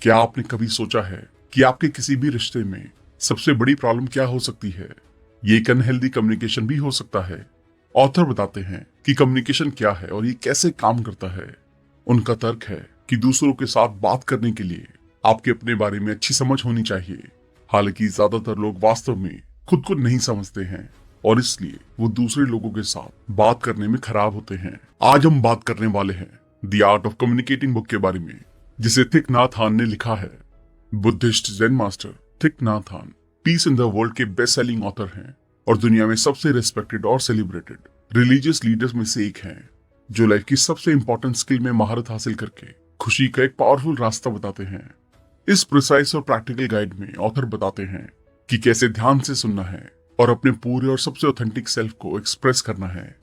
क्या आपने कभी सोचा है कि आपके किसी भी रिश्ते में सबसे बड़ी प्रॉब्लम क्या हो सकती है? ये एक अनहेल्दी कम्युनिकेशन भी हो सकता है। ऑथर बताते हैं कि कम्युनिकेशन क्या है और ये कैसे काम करता है। उनका तर्क है कि दूसरों के साथ बात करने के लिए आपके अपने बारे में अच्छी समझ होनी चाहिए। हालांकि ज्यादातर लोग वास्तव में खुद को नहीं समझते हैं और इसलिए वो दूसरे लोगों के साथ बात करने में खराब होते हैं। आज हम बात करने वाले हैं the art of communicating book के बारे में, जिसे थिक नाथ हान ने लिखा है। बुद्धिस्ट ज़ेन मास्टर थिक नाथ हान पीस इन द वर्ल्ड के बेस्ट सेलिंग ऑथर हैं और दुनिया में सबसे रिस्पेक्टेड और सेलिब्रेटेड रिलीजियस लीडर्स में से एक हैं, जो लाइफ की सबसे इंपॉर्टेंट स्किल में महारत हासिल करके खुशी का एक पावरफुल रास्ता बताते हैं। इस प्रिसाइज और प्रैक्टिकल गाइड में ऑथर बताते हैं कि कैसे ध्यान से सुनना है और अपने पूरे और सबसे ऑथेंटिक सेल्फ को एक्सप्रेस करना है।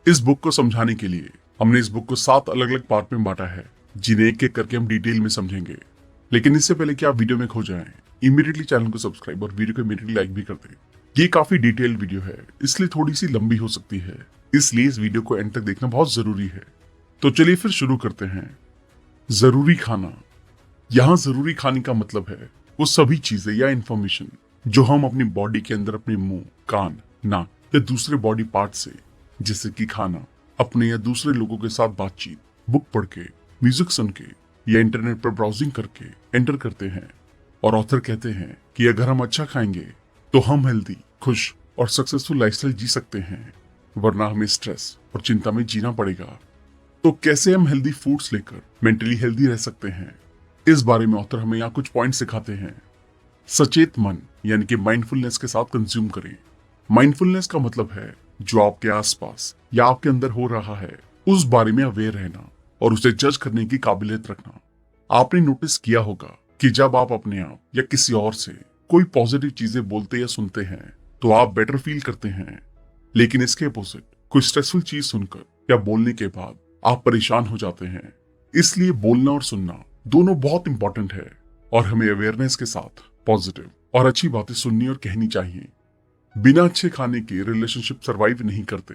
इस बुक को समझाने के लिए हमने इस बुक को 7 अलग अलग पार्ट में बांटा है, जिन्हें एक एक करके हम डिटेल में समझेंगे। लेकिन इससे पहले कि आप वीडियो में खो जाएं, इमीडिएटली चैनल को सब्सक्राइब और वीडियो को इमीडिएटली लाइक भी कर दें। ये काफी डिटेल्ड वीडियो है, इसलिए थोड़ी सी लंबी हो सकती है, इसलिए इस वीडियो को एंड तक देखना बहुत जरूरी है। तो चलिए फिर शुरू करते हैं। जरूरी खाना। यहाँ जरूरी खाने का मतलब है वो सभी चीजें या इंफॉर्मेशन जो हम अपनी बॉडी के अंदर अपने मुंह, कान, नाक या दूसरे बॉडी पार्ट से, जैसे कि खाना, अपने या दूसरे लोगों के साथ बातचीत, बुक पढ़ के, म्यूजिक सुन के या इंटरनेट पर ब्राउजिंग करके एंटर करते हैं। और ऑथर कहते हैं कि अगर हम अच्छा खाएंगे तो हम हेल्दी, खुश और सक्सेसफुल लाइफस्टाइल जी सकते हैं, वरना हमें स्ट्रेस और चिंता में जीना पड़ेगा। तो कैसे हम हेल्दी फूड्स लेकर मेंटली हेल्दी रह सकते हैं, इस बारे में ऑथर हमें यहाँ कुछ पॉइंट सिखाते हैं। सचेत मन यानी कि माइंडफुलनेस के साथ कंज्यूम करें। माइंडफुलनेस का मतलब है जो आपके आसपास या आपके अंदर हो रहा है उस बारे में अवेयर रहना और उसे जज करने की काबिलियत रखना। आपने नोटिस किया होगा कि जब आप अपने आप या किसी और से कोई पॉजिटिव चीजें बोलते या सुनते हैं तो आप बेटर फील करते हैं, लेकिन इसके अपोजिट कोई स्ट्रेसफुल चीज सुनकर या बोलने के बाद आप परेशान हो जाते हैं। इसलिए बोलना और सुनना दोनों बहुत इंपॉर्टेंट है और हमें अवेयरनेस के साथ पॉजिटिव और अच्छी बातें सुननी और कहनी चाहिए। बिना अच्छे खाने के रिलेशनशिप सरवाइव नहीं करते।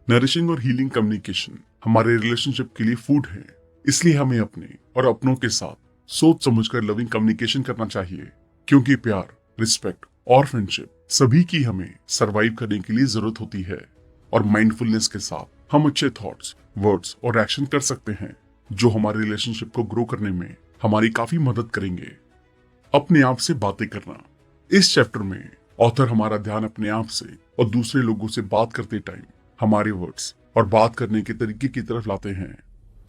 नरिशिंग और हीलिंग कम्युनिकेशन हमारे रिलेशनशिप के लिए फूड है, इसलिए हमें अपने और अपनों के साथ सोच समझकर लविंग कम्युनिकेशन करना चाहिए, क्योंकि प्यार, रिस्पेक्ट और फ्रेंडशिप सभी की हमें सरवाइव करने के लिए जरूरत होती है। और माइंडफुलनेस के साथ हम अच्छे थॉट्स, वर्ड्स और एक्शन कर सकते हैं जो हमारे रिलेशनशिप को ग्रो करने में हमारी काफी मदद करेंगे। अपने आप से बातें करना। इस चैप्टर में ऑथर हमारा ध्यान अपने आप से और दूसरे लोगों से बात करते टाइम हमारे वर्ड्स और बात करने के तरीके की तरफ लाते हैं।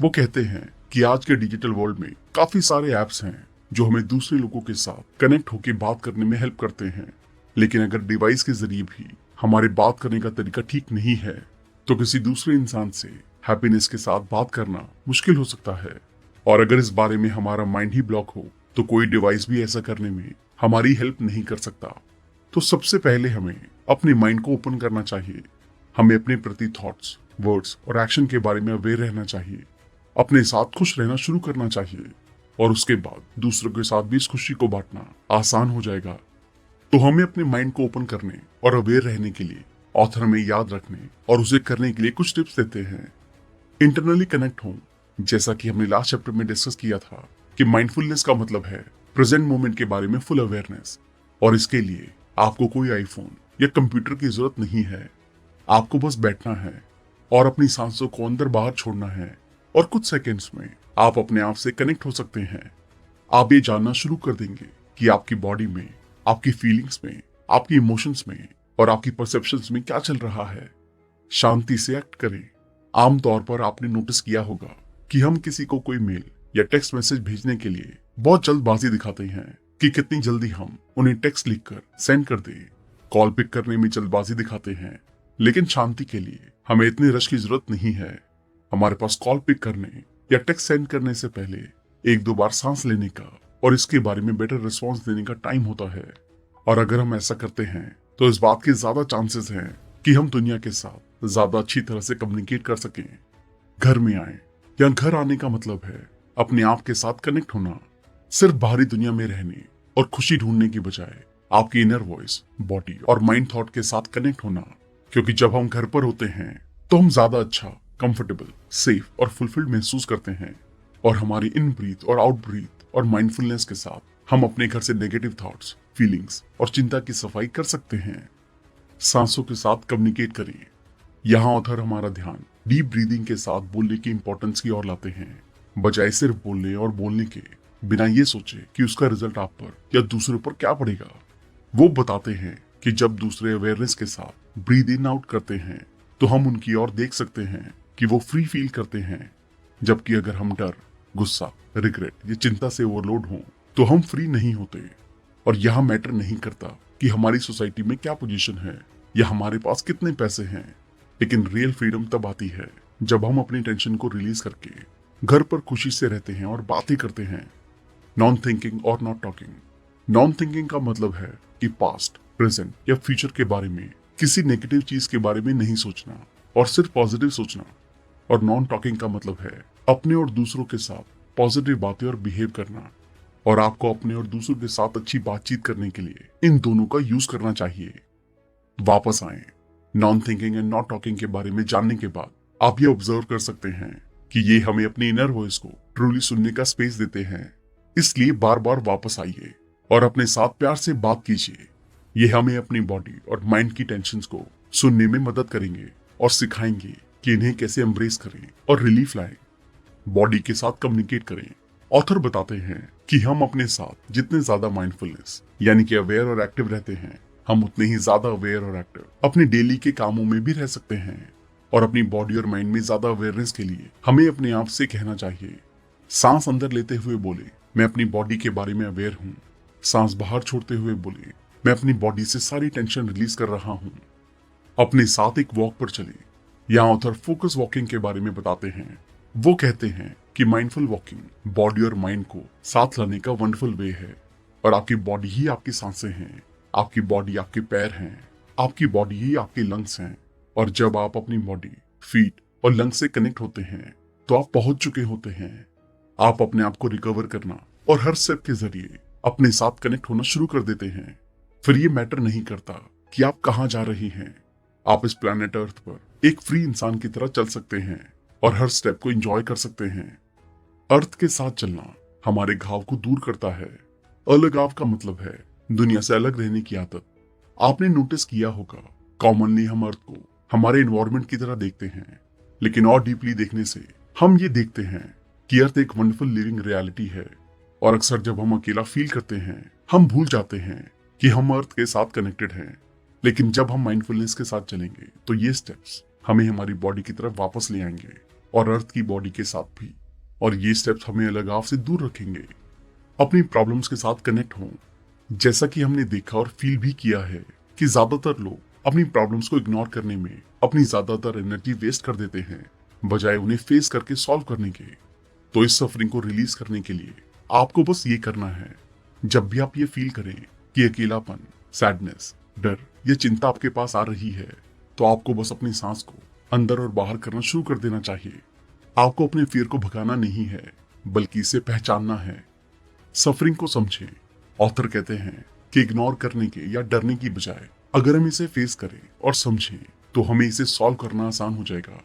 वो कहते हैं कि आज के डिजिटल वर्ल्ड में काफी सारे ऐप्स हैं जो हमें दूसरे लोगों के साथ कनेक्ट होकर बात करने में हेल्प करते हैं, लेकिन अगर डिवाइस के जरिए भी हमारे बात करने का तरीका ठीक नहीं है तो किसी दूसरे इंसान से हैप्पीनेस के साथ बात करना मुश्किल हो सकता है। और अगर इस बारे में हमारा माइंड ही ब्लॉक हो तो कोई डिवाइस भी ऐसा करने में हमारी हेल्प नहीं कर सकता। तो सबसे पहले हमें अपने माइंड को ओपन करना चाहिए। हमें अपने प्रति थॉट्स, वर्ड्स और एक्शन के बारे में अवेयर रहना चाहिए, अपने साथ खुश रहना शुरू करना चाहिए और उसके बाद दूसरों के साथ भी इस खुशी को बांटना आसान हो जाएगा। तो हमें अपने माइंड को ओपन करने और अवेयर रहने के लिए ऑथर हमें याद रखने और उसे करने के लिए कुछ टिप्स देते हैं। इंटरनली कनेक्ट हो। जैसा कि हमने लास्ट चैप्टर में डिस्कस किया था कि माइंडफुलनेस का मतलब है प्रेजेंट मोमेंट के बारे में फुल अवेयरनेस, और इसके लिए आपको कोई आईफोन या कंप्यूटर की जरूरत नहीं है। आपको बस बैठना है और अपनी सांसों को अंदर बाहर छोड़ना है और कुछ सेकंड्स में आप अपने आप से कनेक्ट हो सकते हैं। आप ये जानना शुरू कर देंगे कि आपकी बॉडी में, आपकी फीलिंग्स में, आपकी इमोशंस में और आपकी परसेप्शंस में क्या चल रहा है। शांति से एक्ट करें। आमतौर पर आपने नोटिस किया होगा कि हम किसी को कोई मेल या टेक्स्ट मैसेज भेजने के लिए बहुत जल्दबाजी दिखाते हैं कि कितनी जल्दी हम उन्हें टेक्स्ट लिखकर सेंड कर दें। कॉल पिक करने में जल्दबाजी दिखाते हैं, लेकिन शांति के लिए हमें इतने रश की जरूरत नहीं है। हमारे पास कॉल पिक करने या टेक्स्ट सेंड करने से पहले 1-2 बार सांस लेने का और इसके बारे में बेटर रिस्पॉन्स देने का टाइम होता है। और अगर हम ऐसा करते हैं तो इस बात के ज्यादा चांसेस हैं कि हम दुनिया के साथ ज्यादा अच्छी तरह से कम्युनिकेट कर सकें। घर में आए या घर आने का मतलब है अपने आप के साथ कनेक्ट होना, सिर्फ बाहरी दुनिया में रहने और खुशी ढूंढने की बजाय आपकी इनर वॉइस, बॉडी और माइंड थॉट के साथ कनेक्ट होना। क्योंकि जब हम घर पर होते हैं तो हम ज्यादा अच्छा, कंफर्टेबल, सेफ और फुलफिल्ड महसूस करते हैं और हमारी इन ब्रीथ और आउट ब्रीथ और माइंडफुलनेस के साथ हम अपने घर से नेगेटिव थॉट्स, फीलिंग्स और चिंता की सफाई कर सकते हैं। सांसों के साथ कम्युनिकेट करें। यहाँ ऑथर हमारा ध्यान डीप ब्रीदिंग के साथ बोलने की इंपॉर्टेंस की ओर लाते हैं, बजाय सिर्फ बोलने और बोलने के, बिना ये सोचे कि उसका रिजल्ट आप पर या दूसरों पर क्या पड़ेगा। वो बताते हैं कि जब दूसरे अवेयरनेस के साथ ब्रीद इन आउट करते हैं तो हम उनकी ओर देख सकते हैं कि वो फ्री फील करते हैं, जबकि अगर हम डर, गुस्सा, रिग्रेट या चिंता से ओवरलोड हों तो हम फ्री नहीं होते। और यहाँ मैटर नहीं करता कि हमारी सोसाइटी में क्या पोजीशन है या हमारे पास कितने पैसे हैं, लेकिन रियल फ्रीडम तब आती है जब हम अपनी टेंशन को रिलीज करके घर पर खुशी से रहते हैं और बातें करते हैं। नॉन थिंकिंग और नॉट टॉकिंग। नॉन थिंकिंग का मतलब है कि पास्ट, प्रेजेंट या फ्यूचर के बारे में किसी नेगेटिव चीज के बारे में नहीं सोचना और सिर्फ पॉजिटिव सोचना। और नॉन टॉकिंग का मतलब है अपने और दूसरों के साथ पॉजिटिव बातें और बिहेव करना। और आपको अपने और दूसरों के साथ अच्छी बातचीत करने के लिए इन दोनों का यूज करना चाहिए। वापस आए। Non thinking and not talking के बारे में जानने के बाद आप ये ऑब्जर्व कर सकते हैं कि ये हमें अपनी इनर वॉइस को ट्रूली सुनने का स्पेस देते हैं। इसलिए बार बार वापस आइए और अपने साथ प्यार से बात कीजिए। ये हमें अपनी बॉडी और माइंड की टेंशन्स को सुनने में मदद करेंगे और सिखाएंगे कि इन्हें कैसे एम्ब्रेस करें और रिलीफ लाएं। बॉडी के साथ कम्युनिकेट करें। ऑथर बताते हैं कि हम अपने साथ जितने ज्यादा माइंडफुलनेस यानी कि अवेयर और एक्टिव रहते हैं, हम उतने ही ज्यादा अवेयर और एक्टिव अपने डेली के कामों में भी रह सकते हैं। और अपनी बॉडी और माइंड में ज्यादा अवेयरनेस के लिए हमें अपने आप से कहना चाहिए। सांस अंदर लेते हुए बोले, मैं अपनी बॉडी के बारे में अवेयर हूँ। सांस बाहर छोड़ते हुए बोले, मैं अपनी बॉडी से सारी टेंशन रिलीज कर रहा हूँ। अपने साथ एक वॉक पर चले। यहाँ ऑथर फोकस वॉकिंग के बारे में बताते हैं। वो कहते हैं कि माइंडफुल वॉकिंग बॉडी और माइंड को साथ लाने का वंडरफुल वे है। और आपकी बॉडी ही आपकी सांसें हैं, आपकी बॉडी आपके पैर हैं, आपकी बॉडी ही आपके लंग्स हैं। और जब आप अपनी बॉडी, फीट और लंग्स से कनेक्ट होते हैं तो आप पहुंच चुके होते हैं। आप अपने आप को रिकवर करना और हर स्टेप के जरिए अपने साथ कनेक्ट होना शुरू कर देते हैं। फिर ये मैटर नहीं करता कि आप कहाँ जा रहे हैं। आप इस प्लैनेट अर्थ पर एक फ्री इंसान की तरह चल सकते हैं और हर स्टेप को एंजॉय कर सकते हैं। अर्थ के साथ चलना हमारे घाव को दूर करता है। अलगाव का मतलब है दुनिया से अलग रहने की आदत। आपने नोटिस किया होगा, कॉमनली हम अर्थ को हमारे एनवायरनमेंट की तरह देखते हैं, लेकिन और डीपली देखने से हम ये देखते हैं कि अर्थ एक वंडरफुल लिविंग रियलिटी है। और अक्सर जब हम अकेला फील करते हैं, हम भूल जाते हैं कि हम अर्थ के साथ कनेक्टेड हैं। लेकिन जब हम माइंडफुलनेस के साथ चलेंगे तो ये स्टेप्स हमें हमारी बॉडी की तरफ वापस ले आएंगे और अर्थ की बॉडी के साथ भी। और ये स्टेप्स हमें अलगाव से दूर रखेंगे। अपनी प्रॉब्लम्स के साथ कनेक्ट हों। जैसा कि हमने देखा और फील भी किया है कि ज्यादातर लोग अपनी प्रॉब्लम्स को इग्नोर करने में अपनी ज्यादातर एनर्जी वेस्ट कर देते हैं, बजाय उन्हें फेस करके सॉल्व करने के। तो इस सफरिंग को रिलीज करने के लिए आपको बस ये करना है, जब भी आप ये फील करें कि अकेलापन, सैडनेस, डर या चिंता आपके पास आ रही है, तो आपको बस अपनी सांस को अंदर और बाहर करना शुरू कर देना चाहिए। आपको अपने फियर को भगाना नहीं है, बल्कि इसे पहचानना है। सफरिंग को समझें। ऑथर कहते हैं कि इग्नोर करने के या डरने की बजाय अगर हम इसे फेस करें और समझें तो हमें इसे सॉल्व करना आसान हो जाएगा।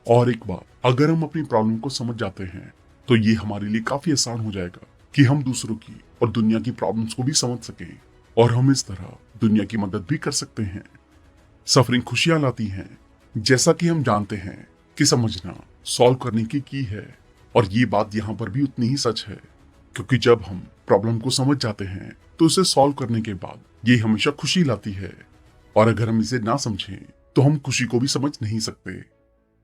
और एक बार अगर हम अपनी प्रॉब्लम को समझ जाते हैं तो ये हमारे लिए काफी आसान हो जाएगा कि हम दूसरों की और दुनिया की प्रॉब्लम्स को भी समझ सकें और हम इस तरह दुनिया की मदद भी कर सकते हैं। सफरिंग खुशियां लाती हैं, जैसा कि हम जानते हैं कि समझना सॉल्व करने की है। और ये बात यहाँ पर भी उतनी ही सच है, क्योंकि जब हम प्रॉब्लम को समझ जाते हैं तो इसे सॉल्व करने के बाद ये हमेशा खुशी लाती है। और अगर हम इसे ना समझें तो हम खुशी को भी समझ नहीं सकते।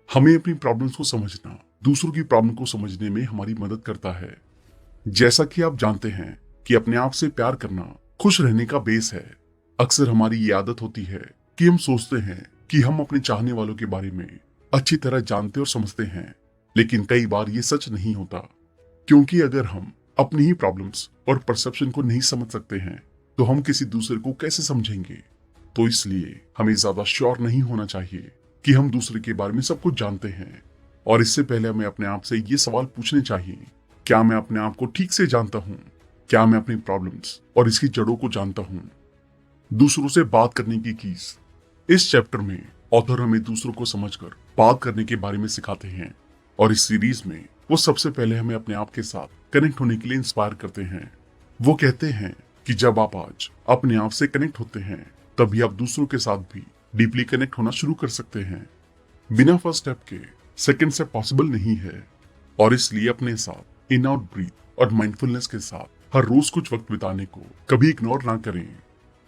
हमें अपनी प्रॉब्लम्स को समझना दूसरों की प्रॉब्लम को समझने में हमारी मदद करता है। जैसा कि आप जानते हैं कि अपने आप से प्यार करना खुश रहने का बेस है। अक्सर हमारी ये आदत होती है कि हम सोचते हैं कि हम अपने चाहने वालों के बारे में अच्छी तरह जानते और समझते हैं, लेकिन कई बार ये सच नहीं होता, क्योंकि अगर हम अपनी ही प्रॉब्लम्स और परसेप्शन को नहीं समझ सकते हैं तो हम किसी दूसरे को कैसे समझेंगे। तो इसलिए हमें ज्यादा श्योर नहीं होना चाहिए कि हम दूसरे के बारे में सब कुछ जानते हैं। और इससे पहले हमें अपने आप से ये सवाल पूछने चाहिए, क्या मैं अपने आप को ठीक से जानता हूँ? क्या मैं अपनी प्रॉब्लम्स और इसकी जड़ों को जानता हूँ? दूसरों से बात करने की कीज। इस चैप्टर में ऑथर हमें दूसरों को समझकर बात करने के बारे में सिखाते हैं। और इस सीरीज में वो सबसे पहले हमें अपने आप के साथ कनेक्ट होने के लिए इंस्पायर करते हैं। वो कहते हैं कि जब आप आज अपने आप से कनेक्ट होते हैं तभी आप दूसरों के साथ भी डीपली कनेक्ट होना शुरू कर सकते हैं। बिना फर्स्ट स्टेप के सेकंड स्टेप पॉसिबल नहीं है, और इसलिए अपने साथ इन आउट ब्रीथ और माइंडफुलनेस के साथ हर रोज कुछ वक्त बिताने को कभी इग्नोर ना करें,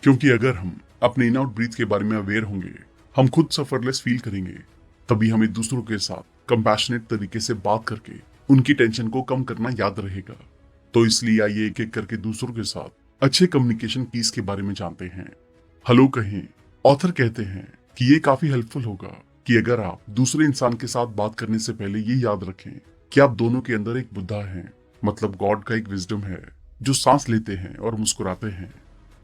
क्योंकि अगर हम अपने इन आउट ब्रीथ के बारे में अवेयर होंगे, हम खुद सफरलेस फील करेंगे, तभी हमें दूसरों के साथ कंपैशनेट तरीके से बात करके उनकी टेंशन को कम करना याद रहेगा। तो इसलिए आइए एक एक करके दूसरों के साथ अच्छे कम्युनिकेशन कीज के बारे में जानते हैं। हेलो कहें। ऑथर कहते हैं कि ये काफी हेल्पफुल होगा कि अगर आप दूसरे इंसान के साथ बात करने से पहले ये याद रखें कि आप दोनों के अंदर एक बुद्धा है, मतलब गॉड का एक विजडम है जो सांस लेते हैं और मुस्कुराते हैं।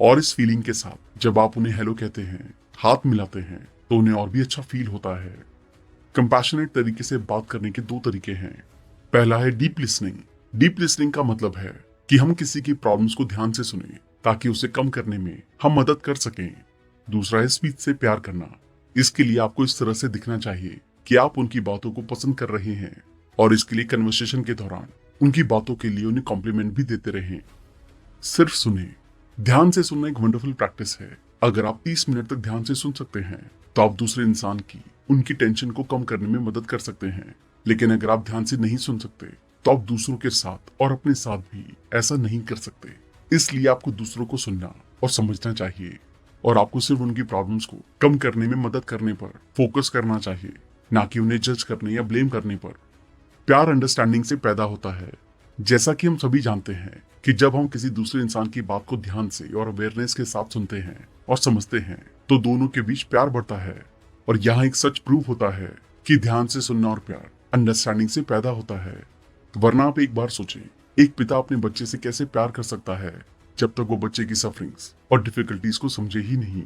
और इस फीलिंग के साथ जब आप उन्हें हेलो कहते हैं, हाथ मिलाते हैं, तो उन्हें और भी अच्छा फील होता है। कंपैशनेट तरीके से बात करने के दो तरीके हैं। पहला है डीप लिसनिंग। डीप लिसनिंग का मतलब है कि हम किसी की प्रॉब्लम्स को ध्यान से सुने ताकि उसे कम करने में हम मदद कर सकें। दूसरा है स्पीच से प्यार करना। इसके लिए आपको इस तरह से दिखना चाहिए कि आप उनकी बातों को पसंद कर रहे हैं, और इसके लिए कन्वर्सेशन के दौरान उनकी बातों के लिए उन्हें कॉम्प्लीमेंट भी देते रहें। सिर्फ सुने। ध्यान से सुनना एक वंडरफुल प्रैक्टिस है। अगर आप 30 मिनट तक ध्यान से सुन सकते हैं तो आप दूसरे इंसान की उनकी टेंशन को कम करने में मदद कर सकते हैं। लेकिन अगर आप ध्यान से नहीं सुन सकते तो आप दूसरों के साथ और अपने साथ भी ऐसा नहीं कर सकते। इसलिए आपको दूसरों को सुनना और समझना चाहिए, और आपको सिर्फ उनकी प्रॉब्लम्स को कम करने में मदद करने पर फोकस करना चाहिए, ना कि उन्हें जज करने या ब्लेम करने पर। प्यार अंडरस्टैंडिंग से पैदा होता है। जैसा कि हम सभी जानते हैं कि जब हम किसी दूसरे इंसान की बात को ध्यान से और अवेयरनेस के साथ सुनते हैं और समझते हैं तो दोनों के बीच प्यार बढ़ता है। और यहाँ एक सच प्रूव होता है कि ध्यान से सुनना और प्यार अंडरस्टैंडिंग से पैदा होता है। वरना आप एक बार सोचें, एक पिता अपने बच्चे से कैसे प्यार कर सकता है जब तक वो बच्चे की सफरिंग्स और डिफिकल्टीज को समझे ही नहीं।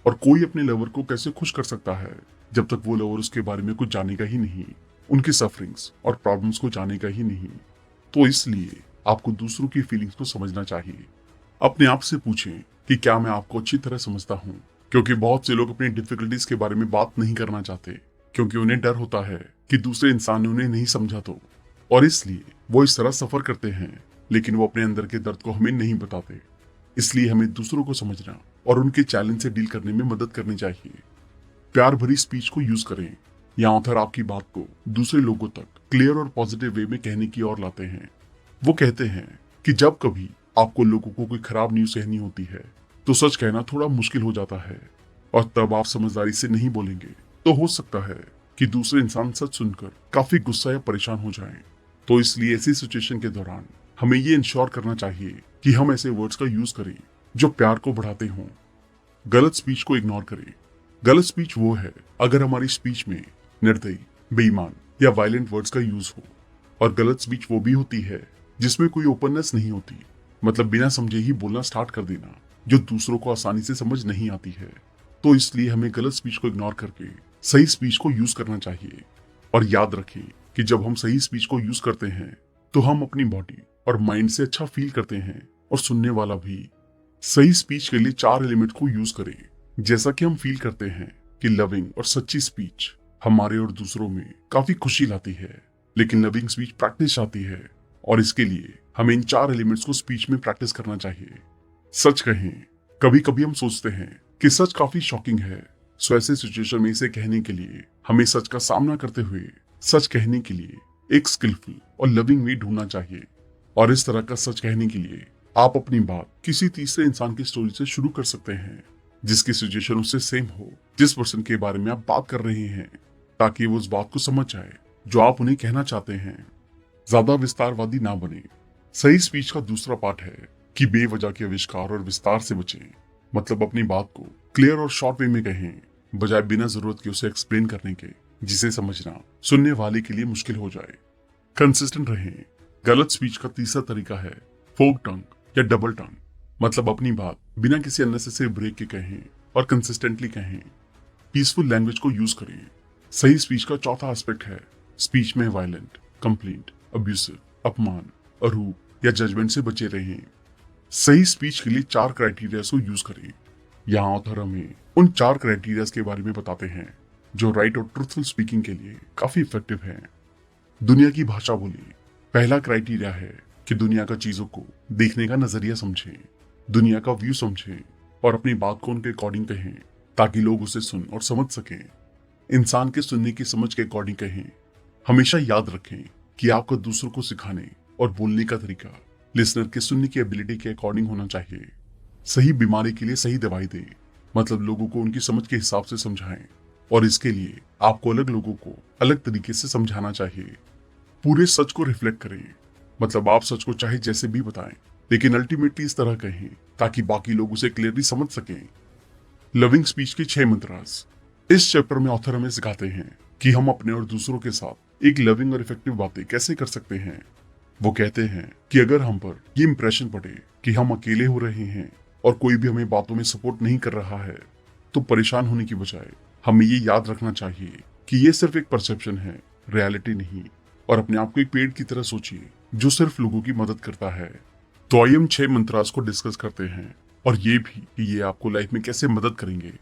और कोई अपने लवर को कैसे खुश कर सकता है जब तक वो लवर उसके बारे में कुछ जानेगा ही नहीं, उनकी सफरिंग्स और प्रॉब्लम्स को जानेगा ही नहीं। तो इसलिए आपको दूसरों की फीलिंग्स को समझना चाहिए। अपने आप से पूछें कि क्या मैं आपको अच्छी तरह समझता हूँ, क्योंकि बहुत से लोग अपनी डिफिकल्टीज के बारे में बात नहीं करना चाहते, क्योंकि उन्हें डर होता है कि दूसरे इंसान ने उन्हें नहीं समझा तो, और इसलिए वो इस तरह सफर करते हैं, लेकिन वो अपने अंदर के दर्द को हमें नहीं बताते। इसलिए हमें दूसरों को समझना और उनके चैलेंज से डील करने में मदद करनी चाहिए। प्यार भरी स्पीच को यूज करें। या ऑथर आपकी बात को दूसरे लोगों तक क्लियर और पॉजिटिव वे में कहने की ओर लाते हैं। वो कहते हैं कि जब कभी आपको लोगों को कोई खराब न्यूज कहनी होती है तो सच कहना थोड़ा मुश्किल हो जाता है, और तब आप समझदारी से नहीं बोलेंगे तो हो सकता है कि दूसरे इंसान सच सुनकर काफी गुस्सा या परेशान हो जाएं। तो इसलिए ऐसी सिचुएशन के दौरान हमें ये इंश्योर करना चाहिए कि हम ऐसे वर्ड्स का यूज करें जो प्यार को बढ़ाते हों। गलत स्पीच को इग्नोर करें। गलत स्पीच वो है अगर हमारी स्पीच में निर्दयी, बेईमान या वायलेंट वर्ड्स का यूज हो। और गलत स्पीच वो भी होती है जिसमें कोई ओपननेस नहीं होती, मतलब बिना समझे ही बोलना स्टार्ट कर देना, जो दूसरों को आसानी से समझ नहीं आती है। तो इसलिए हमें गलत स्पीच को इग्नोर करके सही स्पीच को यूज करना चाहिए। और याद रखें कि जब हम सही स्पीच को यूज करते हैं तो हम अपनी बॉडी और माइंड से अच्छा फील करते हैं, और सुनने वाला भी। सही स्पीच के लिए 4 एलिमेंट को यूज करें। जैसा कि हम फील करते हैं कि लविंग और सच्ची स्पीच हमारे और दूसरों में काफी खुशी लाती है, लेकिन लविंग स्पीच प्रैक्टिस आती है, और इसके लिए हमें इन 4 एलिमेंट्स को स्पीच में प्रैक्टिस करना चाहिए। सच कहें, कभी कभी हम सोचते हैं कि सच काफी शॉकिंग है, सो ऐसे सिचुएशन में इसे कहने के लिए हमें सच का सामना करते हुए सच कहने के लिए एक स्किलफुल और लविंग वे ढूंढना चाहिए। और इस तरह का सच कहने के लिए आप अपनी बात किसी तीसरे इंसान की स्टोरी से शुरू कर सकते हैं जिसकी सिचुएशन उससे सेम हो, जिस पर्सन के बारे में आप बात कर रहे हैं, ताकि वो उस बात को समझ जाए जो आप उन्हें कहना चाहते हैं। ज्यादा विस्तारवादी ना बने। सही स्पीच का दूसरा पार्ट है कि बेवजह के आविष्कार और विस्तार से बचें, मतलब अपनी बात को क्लियर और शॉर्ट वे में कहें, बजाय बिना जरूरत के उसे एक्सप्लेन करने के, जिसे समझना सुनने वाले के लिए मुश्किल हो जाए। कंसिस्टेंट रहें। गलत स्पीच का तीसरा तरीका है फोक टंग या डबल टंग, मतलब अपनी बात बिना किसी अननेसेसरी ब्रेक के कहें और कंसिस्टेंटली कहें। पीसफुल लैंग्वेज को यूज करें। सही स्पीच का चौथा एस्पेक्ट है स्पीच में वायलेंट, कंप्लेंट, अब्यूसिव, अपमान, अरूप या जजमेंट से बचे रहें। सही स्पीच के लिए 4 क्राइटेरियाज को यूज करें। यहाँ ऑथर हमें उन 4 क्राइटेरियाज के बारे में बताते हैं जो राइट और ट्रूथफुल स्पीकिंग के लिए काफी इफेक्टिव हैं। दुनिया की भाषा बोलिए। पहला क्राइटेरिया है कि दुनिया का चीजों को देखने का नजरिया समझें, दुनिया का व्यू समझें और अपनी बात को उनके अकॉर्डिंग कहें ताकि लोग उसे सुन और समझ सकें। इंसान के सुनने की समझ के अकॉर्डिंग कहें। हमेशा याद रखें कि आपका दूसरों को सिखाने और बोलने का तरीका लिसनर के सुनने की एबिलिटी के अकॉर्डिंग होना चाहिए। सही बीमारी के लिए सही दवाई दें, मतलब लोगों को उनकी समझ के हिसाब से समझाएं और इसके लिए आपको अलग लोगों को अलग तरीके से समझाना चाहिए। पूरे सच को रिफ्लेक्ट करें, मतलब आप सच को चाहे जैसे भी बताएं लेकिन अल्टीमेटली इस तरह कहें ताकि बाकी लोग उसे क्लियरली समझ सकें। लविंग स्पीच के 6 मंत्रास। इस चैप्टर में ऑथर हमें सिखाते हैं कि हम अपने और दूसरों के साथ एक लविंग और इफेक्टिव बातें कैसे कर सकते हैं। वो कहते हैं कि अगर हम पर ये इंप्रेशन पड़े कि हम अकेले हो रहे हैं और कोई भी हमें बातों में सपोर्ट नहीं कर रहा है, तो परेशान होने की बजाय हमें ये याद रखना चाहिए कि ये सिर्फ एक परसेप्शन है, रियलिटी नहीं, और अपने आप को एक पेड़ की तरह सोचिए जो सिर्फ लोगों की मदद करता है। तो आइए हम 6 मंत्रास को डिस्कस करते हैं और ये भी कि ये आपको लाइफ में कैसे मदद करेंगे।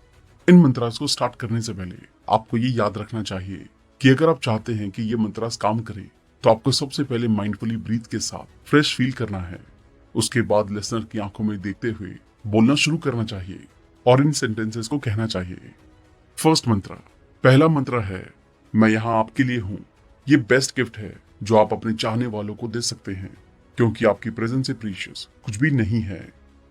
इन मंत्रास को स्टार्ट करने से पहले आपको ये याद रखना चाहिए कि अगर आप चाहते हैं कि ये मंत्रास काम करे तो आपको सबसे पहले माइंडफुली ब्रीथ के साथ फ्रेश फील करना है। उसके बाद लिसनर की आंखों में देखते हुए बोलना शुरू करना चाहिए और इन सेंटेंसेस को कहना चाहिए। फर्स्ट मंत्र। पहला मंत्र है, मैं यहाँ आपके लिए हूँ। ये बेस्ट गिफ्ट है जो आप अपने चाहने वालों को दे सकते हैं, क्योंकि आपकी प्रेजेंस से प्रीशियस कुछ भी नहीं है।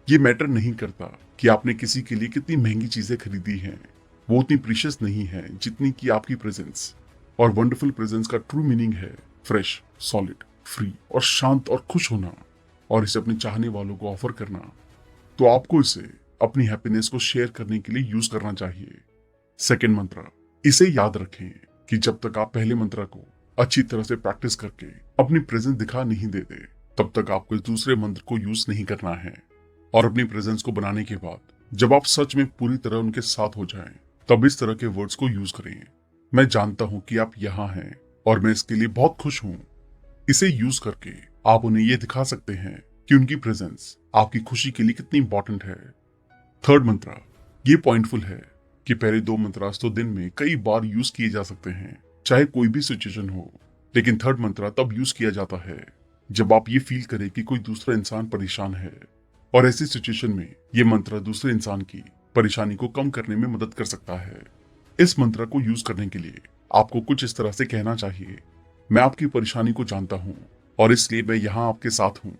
ये मैटर नहीं करता कि आपने किसी के लिए कितनी महंगी चीजें खरीदी हैं, वो उतनी प्रीशियस नहीं है जितनी कि आपकी प्रेजेंस। और वंडरफुल प्रेजेंस का ट्रू मीनिंग है फ्रेश, सॉलिड, फ्री और शांत और खुश होना, और इसे अपने चाहने वालों को ऑफर करना। तो आपको इसे अपनी हैप्पीनेस को शेयर करने के लिए यूज करना चाहिए। सेकेंड मंत्र। इसे याद रखें कि जब तक आप पहले मंत्र को अच्छी तरह से प्रैक्टिस करके अपनी प्रेजेंस दिखा नहीं देते, तब तक आपको इस दूसरे मंत्र को यूज नहीं करना है। और अपनी प्रेजेंस को बनाने के बाद जब आप सच में पूरी तरह उनके साथ हो जाएं, तब इस तरह के वर्ड्स को यूज करें। मैं जानता हूं कि आप यहाँ हैं और मैं इसके लिए बहुत खुश हूं। इसे यूज करके आप उन्हें ये दिखा सकते हैं कि उनकी प्रेजेंस आपकी खुशी के लिए कितनी इंपॉर्टेंट है। थर्ड मंत्र। ये पॉइंटफुल है कि पहले 2 मंत्रास तो दिन में कई बार यूज किए जा सकते हैं, चाहे कोई भी सिचुएशन हो, लेकिन थर्ड मंत्र तब यूज किया जाता है जब आप ये फील करें कि कोई दूसरा इंसान परेशान है, और ऐसी सिचुएशन में ये मंत्र दूसरे इंसान की परेशानी को कम करने में मदद कर सकता है। इस मंत्र को यूज करने के लिए आपको कुछ इस तरह से कहना चाहिए, मैं आपकी परेशानी को जानता हूँ और इसलिए मैं यहाँ आपके साथ हूँ।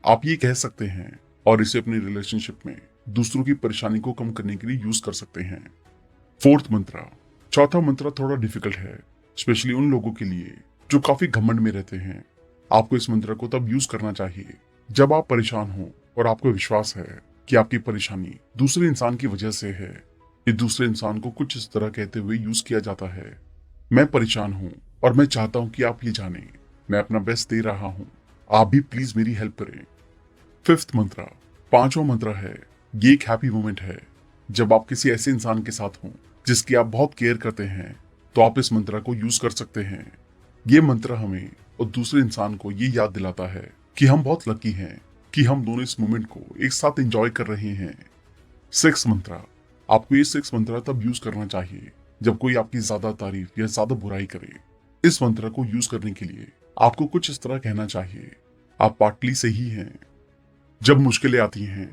आप ये कह सकते हैं और इसे अपने रिलेशनशिप में दूसरों की परेशानी को कम करने के लिए यूज कर सकते हैं। फोर्थ मंत्र। चौथा मंत्र थोड़ा डिफिकल्ट है, स्पेशली उन लोगों के लिए जो काफी घमंड में रहते हैं। आपको इस मंत्र को तब यूज करना चाहिए जब आप परेशान हो और आपको विश्वास है कि आपकी परेशानी दूसरे इंसान की वजह से है। ये दूसरे इंसान को कुछ इस तरह कहते हुए यूज किया जाता है, मैं परेशान हूँ और मैं चाहता हूँ कि आप ये जानें, मैं अपना बेस्ट दे रहा हूँ, आप भी प्लीज मेरी हेल्प करें। फिफ्थ मंत्र। पांचवा मंत्र है, ये एक हैप्पी मोमेंट है। जब आप किसी ऐसे इंसान के साथ हों जिसकी आप बहुत केयर करते हैं, तो आप इस मंत्र को यूज कर सकते हैं। ये मंत्र हमें और दूसरे इंसान को ये याद दिलाता है कि हम बहुत लकी हैं कि हम दोनों इस मोमेंट को एक साथ एंजॉय कर रहे हैं। सिक्स मंत्र। आपको ये 6 मंत्र तब यूज करना चाहिए जब कोई आपकी ज्यादा तारीफ या ज्यादा बुराई करे। इस मंत्र को यूज करने के लिए आपको कुछ इस तरह कहना चाहिए, आप पार्टली सही हैं। जब मुश्किलें आती हैं,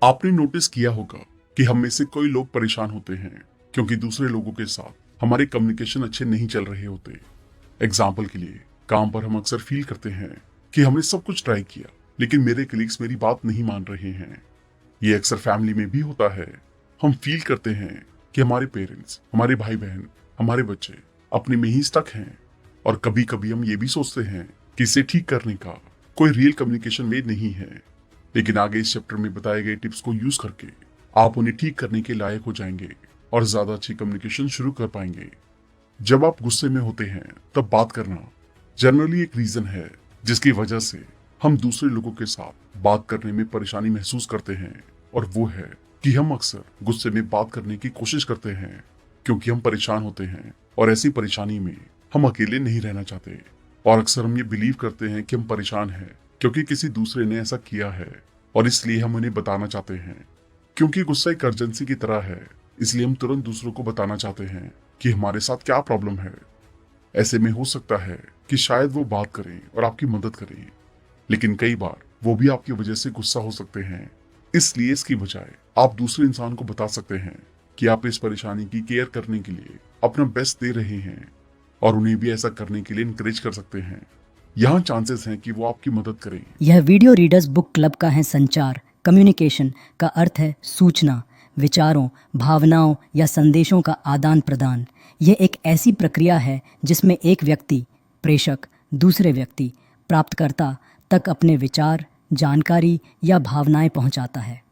आपने नोटिस किया होगा कि हम में से कोई लोग परेशान होते हैं क्योंकि दूसरे लोगों के साथ हमारे कम्युनिकेशन अच्छे नहीं चल रहे होते। एग्जाम्पल के लिए, काम पर हम अक्सर फील करते हैं कि हमने सब कुछ ट्राई किया लेकिन मेरे कलीग्स मेरी बात नहीं मान रहे हैं। ये अक्सर फैमिली में भी होता है। हम फील करते हैं कि हमारे पेरेंट्स, हमारे भाई बहन, हमारे बच्चे अपने में ही स्टक हैं, और कभी कभी हम ये भी सोचते हैं कि इसे ठीक करने का कोई रियल कम्युनिकेशन वे नहीं है। लेकिन आगे इस चैप्टर में बताए गए टिप्स को यूज करके आप उन्हें ठीक करने के लायक हो जाएंगे और ज्यादा अच्छी कम्युनिकेशन शुरू कर पाएंगे। जब आप गुस्से में होते हैं तब बात करना जनरली एक रीजन है जिसकी वजह से हम दूसरे लोगों के साथ बात करने में परेशानी महसूस करते हैं, और वो है कि हम अक्सर गुस्से में बात करने की कोशिश करते हैं क्योंकि हम परेशान होते हैं और ऐसी परेशानी में हम अकेले नहीं रहना चाहते। और अक्सर हम ये बिलीव करते हैं कि हम परेशान हैं क्योंकि किसी दूसरे ने ऐसा किया है, और इसलिए हम उन्हें बताना चाहते हैं। क्योंकि गुस्सा एक अर्जेंसी की तरह है, इसलिए हम तुरंत दूसरों को बताना चाहते हैं कि हमारे साथ क्या प्रॉब्लम है। ऐसे में हो सकता है कि शायद वो बात करें और आपकी मदद करें, लेकिन कई बार वो भी आपकी वजह से गुस्सा हो सकते हैं। इसलिए इसकी बजाय आप दूसरे इंसान को बता सकते हैं कि आप इस परेशानी की केयर करने के लिए अपना बेस्ट दे रहे हैं और उन्हें भी ऐसा करने के लिए इनकरेज कर सकते हैं। यहाँ चांसेस हैं कि वो आपकी मदद करें। यह वीडियो रीडर्स बुक क्लब का है। संचार कम्युनिकेशन का अर्थ है सूचना, विचारों, भावनाओं या संदेशों का आदान प्रदान। यह एक ऐसी प्रक्रिया है जिसमें एक व्यक्ति प्रेषक दूसरे व्यक्ति प्राप्तकर्ता तक अपने विचार, जानकारी या भावनाएं पहुंचाता है।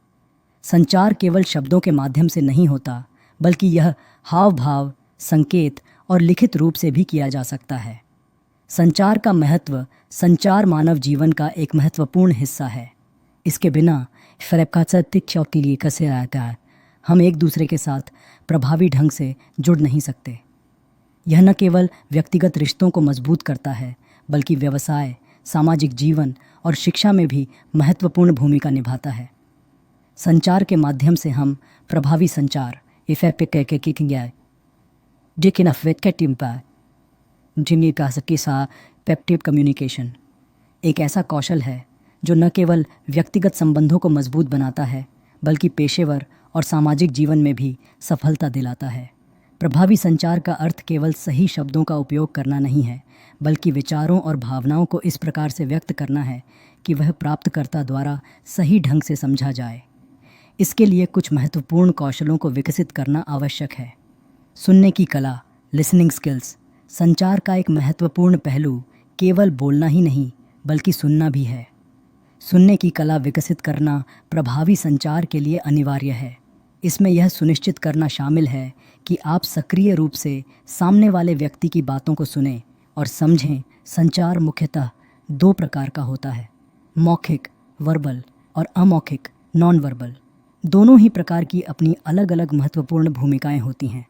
संचार केवल शब्दों के माध्यम से नहीं होता, बल्कि यह हाव भाव, संकेत और लिखित रूप से भी किया जा सकता है। संचार का महत्व। संचार मानव जीवन का एक महत्वपूर्ण हिस्सा है। इसके बिना कैसे आता है, हम एक दूसरे के साथ प्रभावी ढंग से जुड़ नहीं सकते। यह न केवल व्यक्तिगत रिश्तों को मजबूत करता है, बल्कि व्यवसाय, सामाजिक जीवन और शिक्षा में भी महत्वपूर्ण भूमिका निभाता है। संचार के माध्यम से हम प्रभावी संचार पेप्टिव कम्युनिकेशन एक ऐसा कौशल है जो न केवल व्यक्तिगत संबंधों को मजबूत बनाता है, बल्कि पेशेवर और सामाजिक जीवन में भी सफलता दिलाता है। प्रभावी संचार का अर्थ केवल सही शब्दों का उपयोग करना नहीं है, बल्कि विचारों और भावनाओं को इस प्रकार से व्यक्त करना है कि वह प्राप्तकर्ता द्वारा सही ढंग से समझा जाए। इसके लिए कुछ महत्वपूर्ण कौशलों को विकसित करना आवश्यक है। सुनने की कला, लिसनिंग स्किल्स। संचार का एक महत्वपूर्ण पहलू केवल बोलना ही नहीं, बल्कि सुनना भी है। सुनने की कला विकसित करना प्रभावी संचार के लिए अनिवार्य है। इसमें यह सुनिश्चित करना शामिल है कि आप सक्रिय रूप से सामने वाले व्यक्ति की बातों को सुनें और समझें। संचार मुख्यतः दो प्रकार का होता है, मौखिक वर्बल और अमौखिक नॉन वर्बल। दोनों ही प्रकार की अपनी अलग अलग महत्वपूर्ण भूमिकाएं होती हैं।